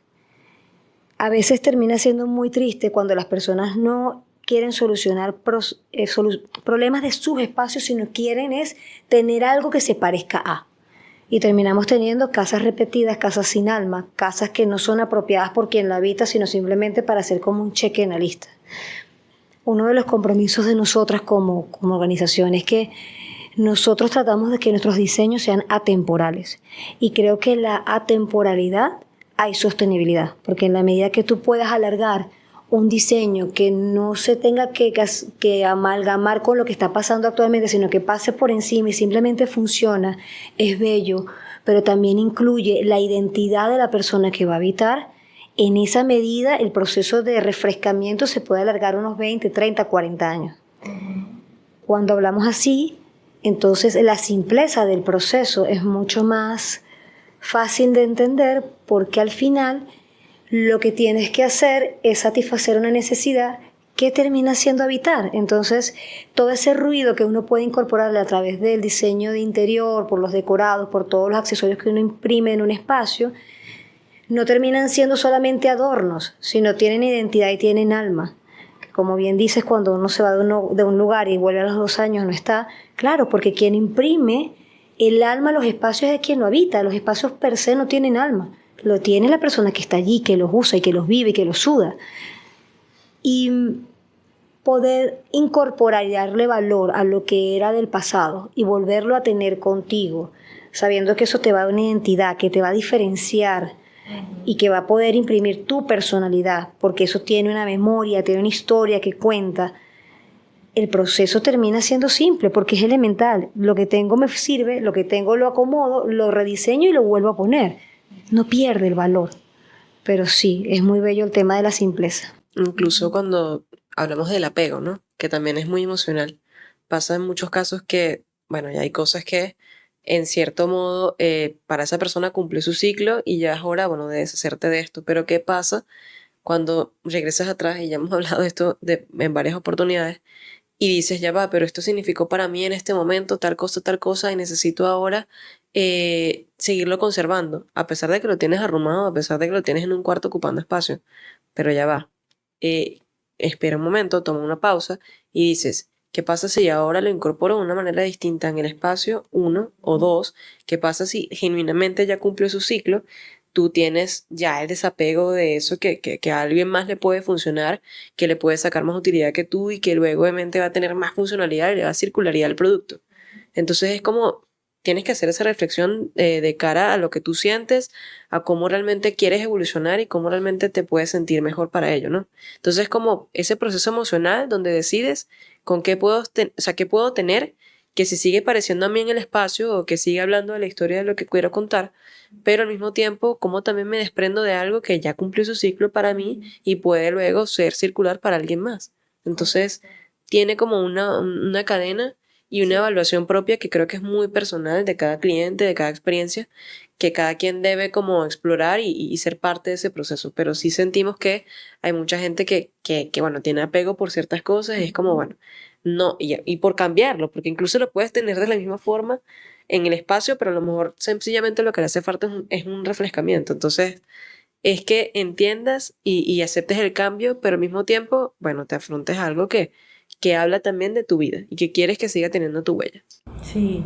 A veces termina siendo muy triste cuando las personas no quieren solucionar problemas de sus espacios, sino quieren es tener algo que se parezca a. Y terminamos teniendo casas repetidas, casas sin alma, casas que no son apropiadas por quien la habita, sino simplemente para hacer como un cheque en la lista. Uno de los compromisos de nosotras como organización es que nosotros tratamos de que nuestros diseños sean atemporales. Y creo que en la atemporalidad hay sostenibilidad, porque en la medida que tú puedas alargar un diseño que no se tenga que amalgamar con lo que está pasando actualmente, sino que pase por encima y simplemente funciona, es bello, pero también incluye la identidad de la persona que va a habitar. En esa medida, el proceso de refrescamiento se puede alargar unos 20, 30, 40 años. Cuando hablamos así, entonces la simpleza del proceso es mucho más fácil de entender porque al final lo que tienes que hacer es satisfacer una necesidad que termina siendo habitar. Entonces, todo ese ruido que uno puede incorporarle a través del diseño de interior, por los decorados, por todos los accesorios que uno imprime en un espacio, no terminan siendo solamente adornos, sino tienen identidad y tienen alma. Como bien dices, cuando uno se va de un lugar y vuelve a los 2 años no está, claro, porque quien imprime el alma a los espacios es quien lo habita. Los espacios per se no tienen alma. Lo tiene la persona que está allí, que los usa y que los vive y que los suda. Y poder incorporar y darle valor a lo que era del pasado y volverlo a tener contigo, sabiendo que eso te va a dar una identidad, que te va a diferenciar y que va a poder imprimir tu personalidad, porque eso tiene una memoria, tiene una historia que cuenta. El proceso termina siendo simple porque es elemental. Lo que tengo me sirve, lo que tengo lo acomodo, lo rediseño y lo vuelvo a poner. No pierde el valor, pero sí, es muy bello el tema de la simpleza. Incluso cuando hablamos del apego, ¿no? Que también es muy emocional. Pasa en muchos casos que, bueno, ya hay cosas que en cierto modo para esa persona cumple su ciclo y ya es hora, bueno, de deshacerte de esto. Pero ¿qué pasa cuando regresas atrás? Y ya hemos hablado de esto en varias oportunidades y dices, ya va, pero esto significó para mí en este momento tal cosa y necesito ahora seguirlo conservando, a pesar de que lo tienes arrumado, a pesar de que lo tienes en un cuarto ocupando espacio, pero ya va. Espera un momento, toma una pausa y dices, ¿qué pasa si ahora lo incorporo de una manera distinta en el espacio 1 o 2? ¿Qué pasa si genuinamente ya cumplió su ciclo? Tú tienes ya el desapego de eso que a alguien más le puede funcionar, que le puede sacar más utilidad que tú y que luego obviamente va a tener más funcionalidad y le va a circularidad al producto. Entonces es como tienes que hacer esa reflexión de cara a lo que tú sientes, a cómo realmente quieres evolucionar y cómo realmente te puedes sentir mejor para ello, ¿no? Entonces es como ese proceso emocional donde decides con qué qué puedo tener que se sigue pareciendo a mí en el espacio o que sigue hablando de la historia de lo que quiero contar, pero al mismo tiempo cómo también me desprendo de algo que ya cumplió su ciclo para mí y puede luego ser circular para alguien más. Entonces tiene como una cadena y una evaluación propia que creo que es muy personal de cada cliente, de cada experiencia, que cada quien debe como explorar y ser parte de ese proceso. Pero sí sentimos que hay mucha gente que bueno, tiene apego por ciertas cosas y es como, bueno, no, y por cambiarlo, porque incluso lo puedes tener de la misma forma en el espacio, pero a lo mejor sencillamente lo que le hace falta es un refrescamiento. Entonces, es que entiendas y aceptes el cambio, pero al mismo tiempo, bueno, te afrontes a algo que habla también de tu vida y que quieres que siga teniendo tu huella. Sí,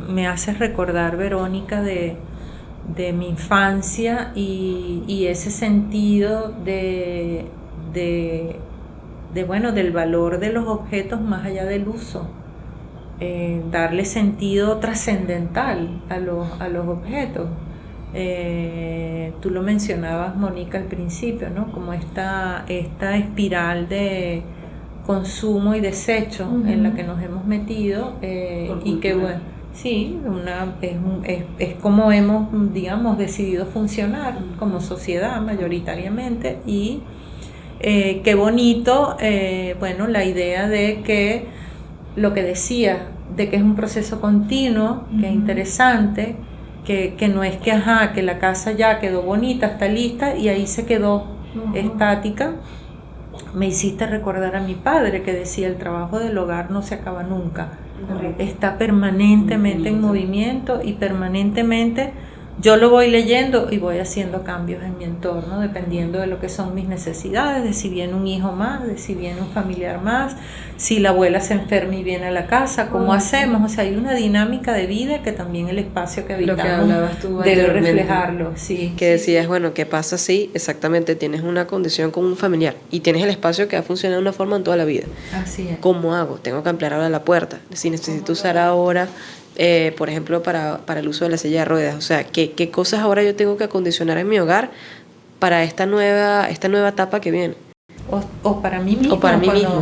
me haces recordar, Verónica, de mi infancia y ese sentido bueno, del valor de los objetos más allá del uso. Darle sentido trascendental a los objetos. Tú lo mencionabas, Mónica, al principio, ¿no? Como esta espiral de consumo y desecho en la que nos hemos metido, y que bueno, sí, es como hemos, digamos, decidido funcionar como sociedad mayoritariamente. Y qué bonito, bueno, la idea de que lo que decía, de que es un proceso continuo, que es interesante, que no es que la casa ya quedó bonita, está lista y ahí se quedó estática. Me hiciste recordar a mi padre que decía: el trabajo del hogar no se acaba nunca. Correcto. Está permanentemente en movimiento y permanentemente yo lo voy leyendo y voy haciendo cambios en mi entorno dependiendo de lo que son mis necesidades, de si viene un hijo más, de si viene un familiar más, si la abuela se enferma y viene a la casa, ¿cómo hacemos? O sea, hay una dinámica de vida que también el espacio que habitamos debe reflejarlo. Sí, que decías, bueno, ¿qué pasa si exactamente tienes una condición con un familiar y tienes el espacio que ha funcionado de una forma en toda la vida? Así es. ¿Cómo hago? Tengo que ampliar ahora la puerta. Si necesito usar ahora, por ejemplo, para el uso de la silla de ruedas. O sea, ¿qué cosas ahora yo tengo que acondicionar en mi hogar para esta nueva etapa que viene? O para mí mismo,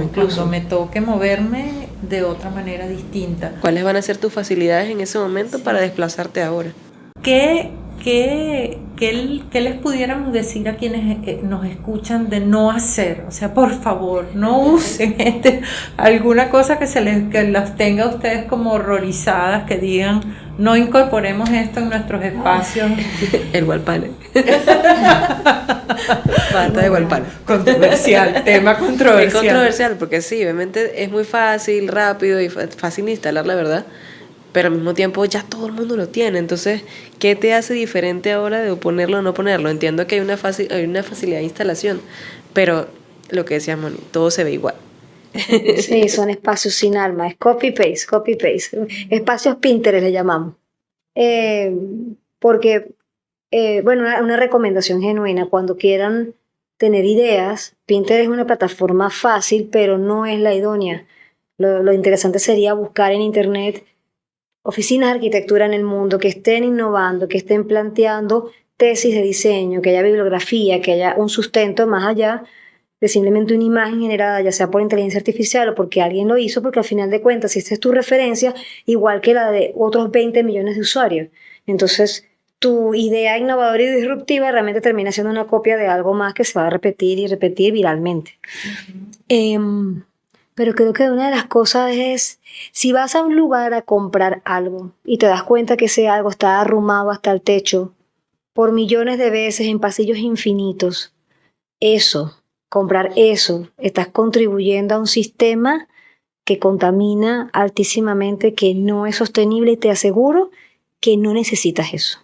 incluso. Cuando me toque moverme de otra manera distinta. ¿Cuáles van a ser tus facilidades en ese momento para desplazarte ahora? ¿Qué les pudiéramos decir a quienes nos escuchan de no hacer? O sea, por favor, no usen alguna cosa que las tenga a ustedes como horrorizadas, que digan: no incorporemos esto en nuestros espacios. El wall panel. Basta de wall panel. Controversial, tema controversial. Es controversial porque sí, obviamente es muy fácil, rápido y fácil de instalar, la verdad. Pero al mismo tiempo ya todo el mundo lo tiene. Entonces, ¿qué te hace diferente ahora de ponerlo o no ponerlo? Entiendo que hay una facilidad de instalación, pero lo que decía Moni, todo se ve igual. Sí, son espacios sin alma, es copy-paste. Espacios Pinterest le llamamos. Porque, bueno, una recomendación genuina, cuando quieran tener ideas, Pinterest es una plataforma fácil, pero no es la idónea. Lo interesante sería buscar en internet oficinas de arquitectura en el mundo que estén innovando, que estén planteando tesis de diseño, que haya bibliografía, que haya un sustento más allá de simplemente una imagen generada, ya sea por inteligencia artificial o porque alguien lo hizo, porque al final de cuentas, si esta es tu referencia, igual que la de otros 20 millones de usuarios. Entonces, tu idea innovadora y disruptiva realmente termina siendo una copia de algo más que se va a repetir y repetir viralmente. Pero creo que una de las cosas es, si vas a un lugar a comprar algo y te das cuenta que ese algo está arrumado hasta el techo por millones de veces en pasillos infinitos, comprar eso, estás contribuyendo a un sistema que contamina altísimamente, que no es sostenible, y te aseguro que no necesitas eso.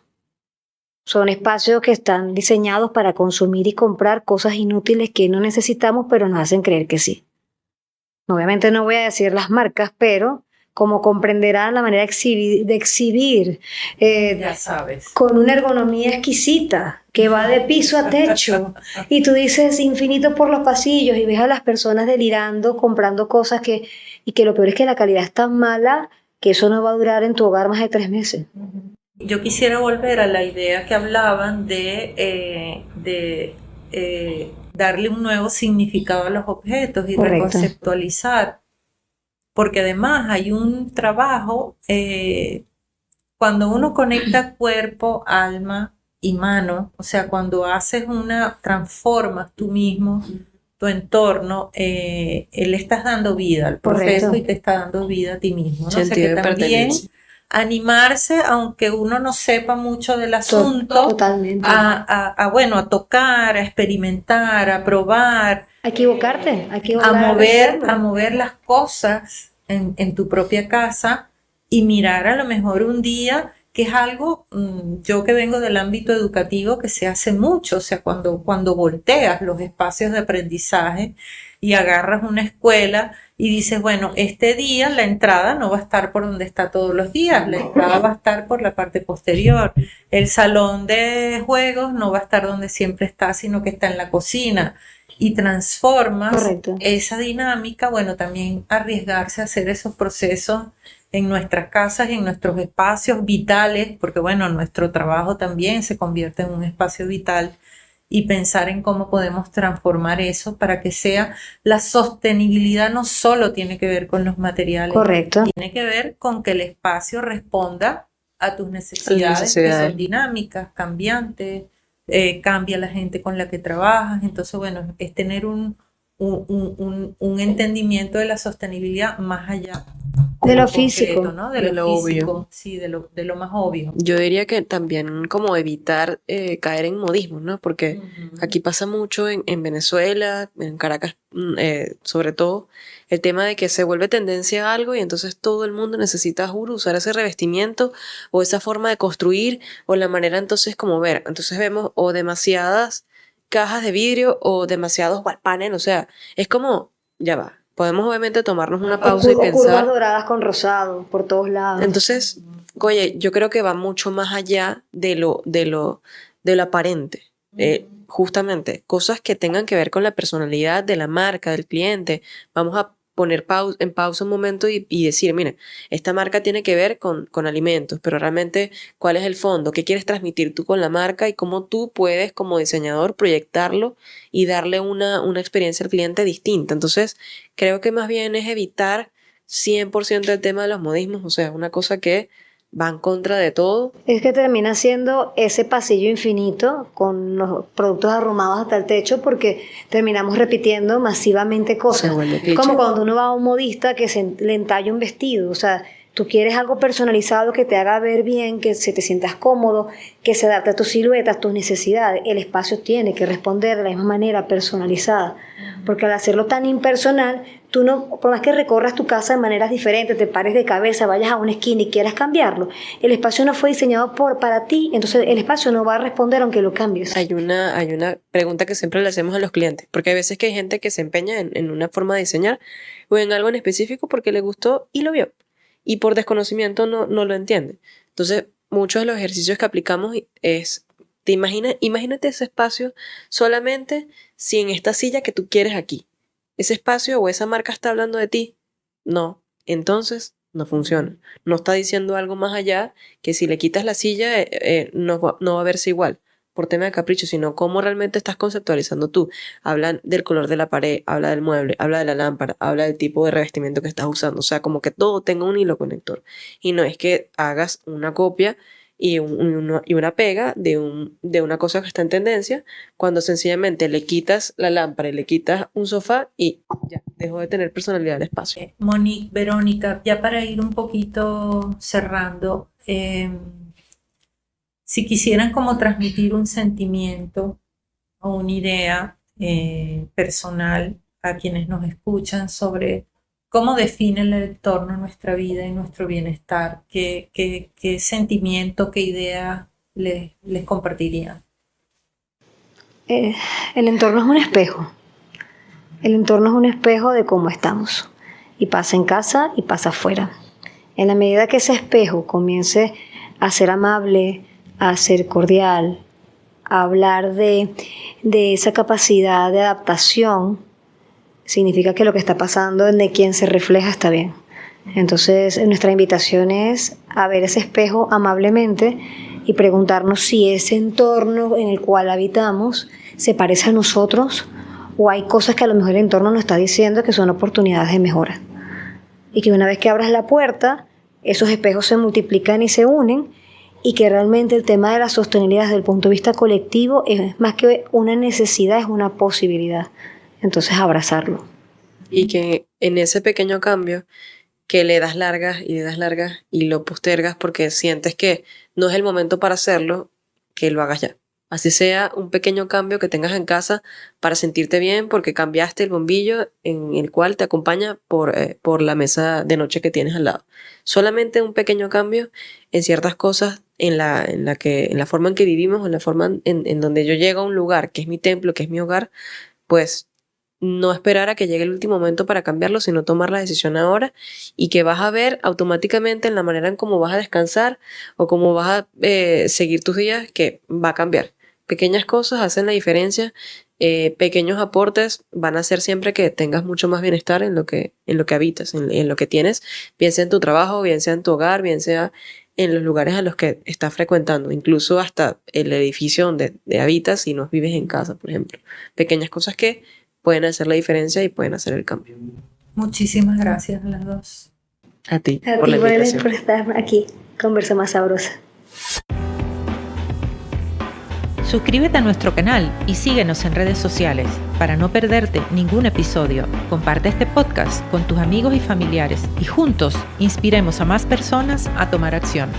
Son espacios que están diseñados para consumir y comprar cosas inútiles que no necesitamos, pero nos hacen creer que sí. Obviamente no voy a decir las marcas, pero como comprenderán, la manera de exhibir, ya sabes, con una ergonomía exquisita que va de piso a techo, y tú dices infinito por los pasillos y ves a las personas delirando comprando cosas y que lo peor es que la calidad es tan mala que eso no va a durar en tu hogar más de 3 meses. Yo quisiera volver a la idea que hablaban de darle un nuevo significado a los objetos y Correcto. reconceptualizar, porque además hay un trabajo, cuando uno conecta cuerpo, alma y mano, o sea, cuando transformas tú mismo tu entorno, le estás dando vida al proceso. Correcto. Y te está dando vida a ti mismo, ¿no? Sentido, o sea, que también animarse, aunque uno no sepa mucho del asunto, totalmente, a tocar, a experimentar, a probar, a equivocarte, a mover las cosas en tu propia casa y mirar a lo mejor un día, que es algo, yo que vengo del ámbito educativo, que se hace mucho, o sea, cuando volteas los espacios de aprendizaje y agarras una escuela y dices, bueno, este día la entrada no va a estar por donde está todos los días, la entrada va a estar por la parte posterior, el salón de juegos no va a estar donde siempre está, sino que está en la cocina, y transformas. Correcto. Esa dinámica, bueno, también arriesgarse a hacer esos procesos en nuestras casas y en nuestros espacios vitales, porque bueno, nuestro trabajo también se convierte en un espacio vital, y pensar en cómo podemos transformar eso para que sea la sostenibilidad. No solo tiene que ver con los materiales, Correcto. tiene que ver con que el espacio responda a tus necesidades, que son dinámicas, cambiantes, cambia la gente con la que trabajas. Entonces, bueno, es tener un entendimiento de la sostenibilidad más allá de lo concreto, físico, ¿no? De lo físico, obvio. Sí, de lo más obvio. Yo diría que también como evitar caer en modismos, ¿no? Porque aquí pasa mucho en Venezuela, en Caracas sobre todo, el tema de que se vuelve tendencia a algo y entonces todo el mundo necesita, juro, usar ese revestimiento o esa forma de construir o la manera entonces como ver. Entonces vemos o demasiadas cajas de vidrio o demasiados wall panel, o sea, es como, ya va. Podemos obviamente tomarnos una pausa y pensar. Curvas doradas con rosado por todos lados. Entonces, oye, yo creo que va mucho más allá de lo aparente. Justamente, cosas que tengan que ver con la personalidad de la marca, del cliente. Vamos a poner en pausa un momento y decir, mire, esta marca tiene que ver con alimentos, pero realmente, ¿cuál es el fondo? ¿Qué quieres transmitir tú con la marca? Y cómo tú puedes, como diseñador, proyectarlo y darle una experiencia al cliente distinta. Entonces, creo que más bien es evitar 100% el tema de los modismos, o sea, una cosa que va en contra de todo. Es que termina siendo ese pasillo infinito con los productos arrumados hasta el techo porque terminamos repitiendo masivamente cosas. Como cuando uno va a un modista que le entalla un vestido, o sea, tú quieres algo personalizado que te haga ver bien, que se te sientas cómodo, que se adapte a tus siluetas, tus necesidades. El espacio tiene que responder de la misma manera, personalizada. Porque al hacerlo tan impersonal, tú no, por más que recorras tu casa de maneras diferentes, te pares de cabeza, vayas a una esquina y quieras cambiarlo, el espacio no fue diseñado para ti, entonces el espacio no va a responder aunque lo cambies. Hay una pregunta que siempre le hacemos a los clientes, porque hay veces que hay gente que se empeña en una forma de diseñar o en algo en específico porque le gustó y lo vio. Y por desconocimiento no lo entiende. Entonces, muchos de los ejercicios que aplicamos es, imagínate ese espacio solamente si en esta silla que tú quieres aquí, ese espacio o esa marca está hablando de ti. No, entonces no funciona. No está diciendo algo más allá que si le quitas la silla no va a verse igual por tema de capricho, sino cómo realmente estás conceptualizando tú. Hablan del color de la pared, habla del mueble, habla de la lámpara, habla del tipo de revestimiento que estás usando. O sea, como que todo tenga un hilo conector. Y no es que hagas una copia y una pega de una cosa que está en tendencia, cuando sencillamente le quitas la lámpara y le quitas un sofá y ya, dejó de tener personalidad el espacio. Monique, Verónica, ya para ir un poquito cerrando, si quisieran como transmitir un sentimiento o una idea personal a quienes nos escuchan sobre cómo define el entorno nuestra vida y nuestro bienestar, qué sentimiento, qué idea les compartirían. El entorno es un espejo. El entorno es un espejo de cómo estamos. Y pasa en casa y pasa afuera. En la medida que ese espejo comience a ser amable, a ser cordial, a hablar de esa capacidad de adaptación, significa que lo que está pasando en de quien se refleja está bien. Entonces, nuestra invitación es a ver ese espejo amablemente y preguntarnos si ese entorno en el cual habitamos se parece a nosotros o hay cosas que a lo mejor el entorno nos está diciendo que son oportunidades de mejora. Y que una vez que abras la puerta, esos espejos se multiplican y se unen y que realmente el tema de la sostenibilidad desde el punto de vista colectivo es más que una necesidad, es una posibilidad. Entonces, abrazarlo. Y que en ese pequeño cambio que le das largas y lo postergas porque sientes que no es el momento para hacerlo, que lo hagas ya. Así sea un pequeño cambio que tengas en casa para sentirte bien porque cambiaste el bombillo en el cual te acompaña por la mesa de noche que tienes al lado. Solamente un pequeño cambio en ciertas cosas en la forma en que vivimos, en la forma en donde yo llego a un lugar que es mi templo, que es mi hogar, pues no esperar a que llegue el último momento para cambiarlo, sino tomar la decisión ahora y que vas a ver automáticamente en la manera en cómo vas a descansar o cómo vas a seguir tus días que va a cambiar. Pequeñas cosas hacen la diferencia, pequeños aportes van a hacer siempre que tengas mucho más bienestar en lo que habitas, en lo que tienes, bien sea en tu trabajo, bien sea en tu hogar, bien sea en los lugares a los que estás frecuentando, incluso hasta el edificio donde habitas si no vives en casa, por ejemplo. Pequeñas cosas que pueden hacer la diferencia y pueden hacer el cambio. Muchísimas gracias a las dos. A ti A por ti la invitación. por estar aquí. Conversa más sabrosa. Suscríbete a nuestro canal y síguenos en redes sociales para no perderte ningún episodio. Comparte este podcast con tus amigos y familiares y juntos inspiremos a más personas a tomar acción.